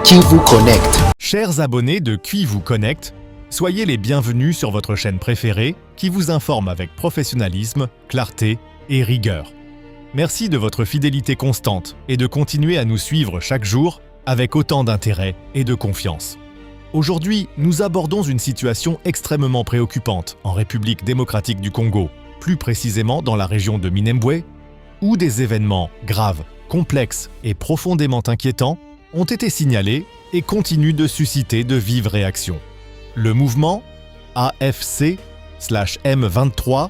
Kivu Connect. Chers abonnés de Kivu Connect, soyez les bienvenus sur votre chaîne préférée qui vous informe avec professionnalisme, clarté et rigueur. Merci de votre fidélité constante et de continuer à nous suivre chaque jour avec autant d'intérêt et de confiance. Aujourd'hui, nous abordons une situation extrêmement préoccupante en République démocratique du Congo, plus précisément dans la région de Minembwe, où des événements graves, complexes et profondément inquiétants ont été signalés et continuent de susciter de vives réactions. Le mouvement AFC/M23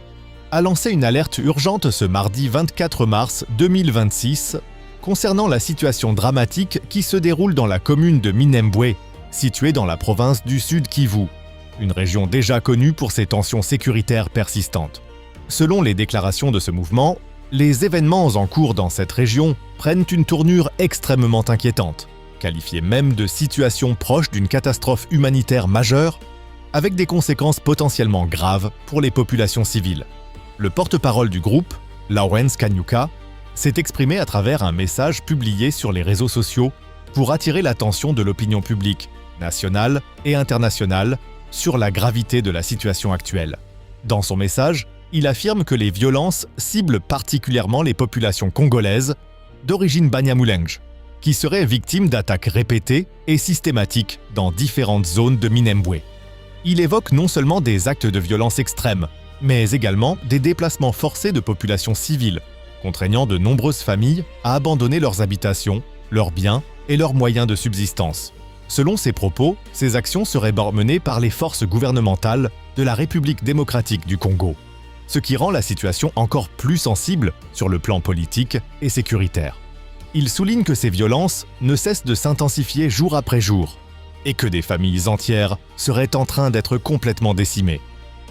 a lancé une alerte urgente ce mardi 24 mars 2026 concernant la situation dramatique qui se déroule dans la commune de Minembwe, située dans la province du Sud Kivu, une région déjà connue pour ses tensions sécuritaires persistantes. Selon les déclarations de ce mouvement, les événements en cours dans cette région prennent une tournure extrêmement inquiétante, qualifiée même de situation proche d'une catastrophe humanitaire majeure, avec des conséquences potentiellement graves pour les populations civiles. Le porte-parole du groupe, Lawrence Kanyuka, s'est exprimé à travers un message publié sur les réseaux sociaux pour attirer l'attention de l'opinion publique, nationale et internationale, sur la gravité de la situation actuelle. Dans son message, il affirme que les violences ciblent particulièrement les populations congolaises d'origine Banyamulenge, qui seraient victimes d'attaques répétées et systématiques dans différentes zones de Minembwe. Il évoque non seulement des actes de violence extrêmes, mais également des déplacements forcés de populations civiles, contraignant de nombreuses familles à abandonner leurs habitations, leurs biens et leurs moyens de subsistance. Selon ses propos, ces actions seraient menées par les forces gouvernementales de la République démocratique du Congo, ce qui rend la situation encore plus sensible sur le plan politique et sécuritaire. Il souligne que ces violences ne cessent de s'intensifier jour après jour et que des familles entières seraient en train d'être complètement décimées,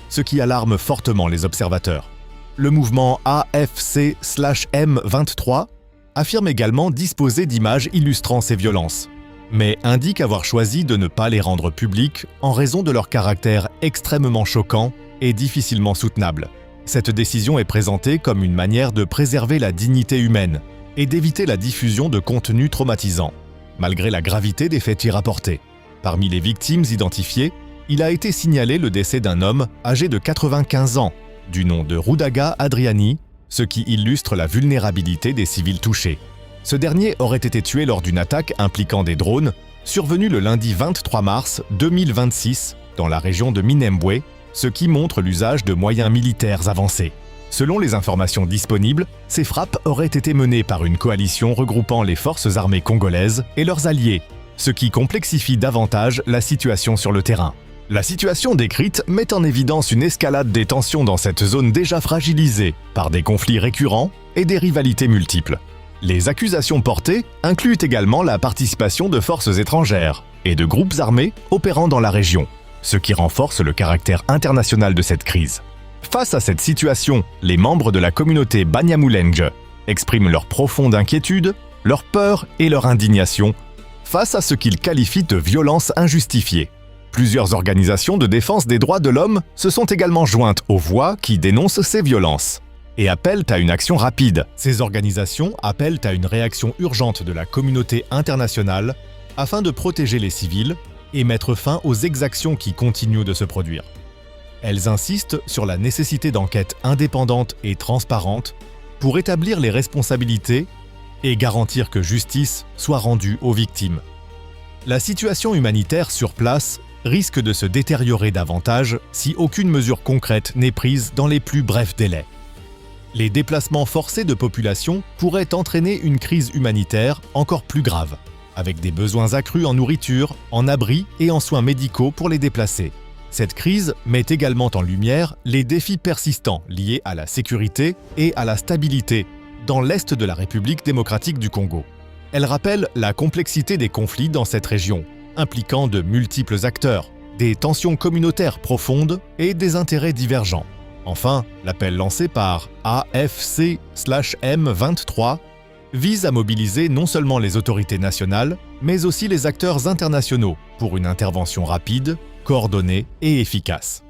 ce qui alarme fortement les observateurs. Le mouvement AFC/M23 affirme également disposer d'images illustrant ces violences, mais indique avoir choisi de ne pas les rendre publiques en raison de leur caractère extrêmement choquant et difficilement soutenable. Cette décision est présentée comme une manière de préserver la dignité humaine et d'éviter la diffusion de contenus traumatisants, malgré la gravité des faits y rapportés. Parmi les victimes identifiées, il a été signalé le décès d'un homme âgé de 95 ans, du nom de Rudaga Adriani, ce qui illustre la vulnérabilité des civils touchés. Ce dernier aurait été tué lors d'une attaque impliquant des drones, survenue le lundi 23 mars 2026 dans la région de Minembwe, ce qui montre l'usage de moyens militaires avancés. Selon les informations disponibles, ces frappes auraient été menées par une coalition regroupant les forces armées congolaises et leurs alliés, ce qui complexifie davantage la situation sur le terrain. La situation décrite met en évidence une escalade des tensions dans cette zone déjà fragilisée par des conflits récurrents et des rivalités multiples. Les accusations portées incluent également la participation de forces étrangères et de groupes armés opérant dans la région, ce qui renforce le caractère international de cette crise. Face à cette situation, les membres de la communauté Banyamulenge expriment leur profonde inquiétude, leur peur et leur indignation face à ce qu'ils qualifient de violence injustifiée. Plusieurs organisations de défense des droits de l'homme se sont également jointes aux voix qui dénoncent ces violences et appellent à une action rapide. Ces organisations appellent à une réaction urgente de la communauté internationale afin de protéger les civils et mettre fin aux exactions qui continuent de se produire. Elles insistent sur la nécessité d'enquêtes indépendantes et transparentes pour établir les responsabilités et garantir que justice soit rendue aux victimes. La situation humanitaire sur place risque de se détériorer davantage si aucune mesure concrète n'est prise dans les plus brefs délais. Les déplacements forcés de population pourraient entraîner une crise humanitaire encore plus grave, avec des besoins accrus en nourriture, en abris et en soins médicaux pour les déplacés. Cette crise met également en lumière les défis persistants liés à la sécurité et à la stabilité dans l'est de la République démocratique du Congo. Elle rappelle la complexité des conflits dans cette région, impliquant de multiples acteurs, des tensions communautaires profondes et des intérêts divergents. Enfin, l'appel lancé par AFC/M23 vise à mobiliser non seulement les autorités nationales, mais aussi les acteurs internationaux pour une intervention rapide, coordonnée et efficace.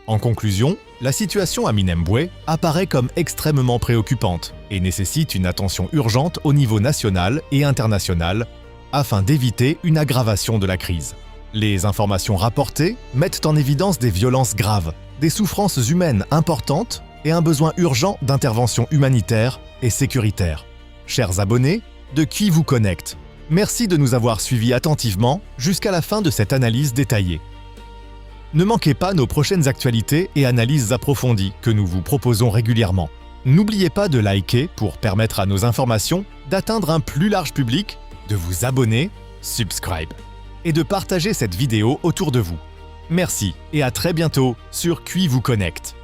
En conclusion, la situation à Minembwe apparaît comme extrêmement préoccupante et nécessite une attention urgente au niveau national et international afin d'éviter une aggravation de la crise. Les informations rapportées mettent en évidence des violences graves, des souffrances humaines importantes et un besoin urgent d'intervention humanitaire et sécuritaire. Chers abonnés de Qui vous connecte, merci de nous avoir suivis attentivement jusqu'à la fin de cette analyse détaillée. Ne manquez pas nos prochaines actualités et analyses approfondies que nous vous proposons régulièrement. N'oubliez pas de liker pour permettre à nos informations d'atteindre un plus large public, de vous abonner, subscribe, et de partager cette vidéo autour de vous. Merci et à très bientôt sur Qui vous connecte.